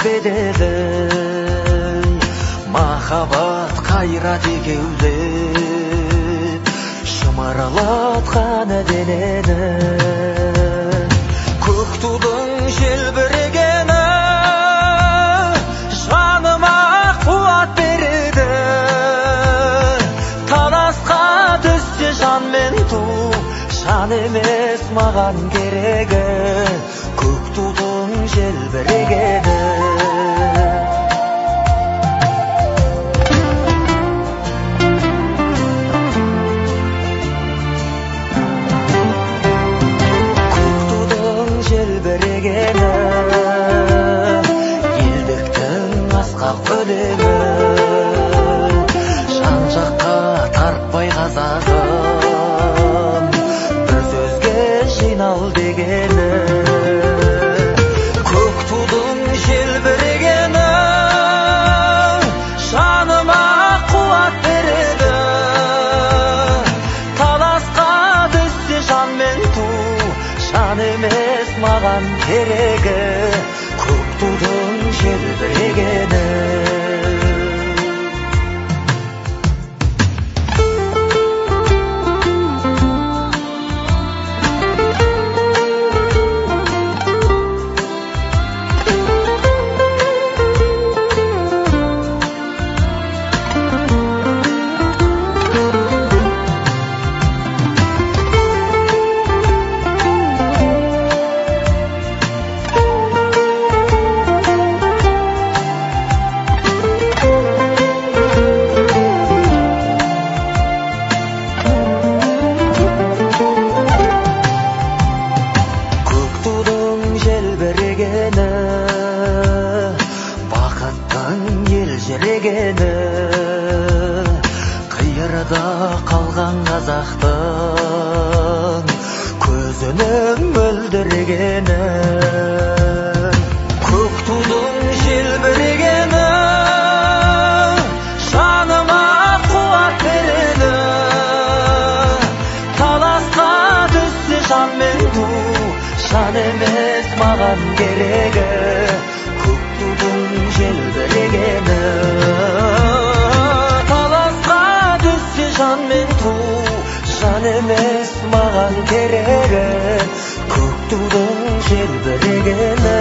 береді. Махаббат қайрат екеулеп шымырлатқан денені. Көк тудың желбірегені жаныма қуат береді. Таласқа түссе жан мен ту, жан емес маған керегі. Көк тудың желбірегені. Елдіктің асқақ өлеңі, жан жаққа тартпай қазағым, бір сөзге жинал дегені. Көк тудың желбірегені жаныма қуат береді. Таласқа түссе жан мен ту, жан емес маған керегі. Көк тудың желбірегені. Бақыттың елжірегені, қиырда қалған қазақтың көзінің мөлдірегені. Көк тудың желбірегені жаныма қуат береді. Таласқа түссе жан мен ту, жан емес маған керегі. Көк тудың желбірегені. Таласқа түссе жан мен ту, жан емес маған керегі. Көк тудың желбірегені.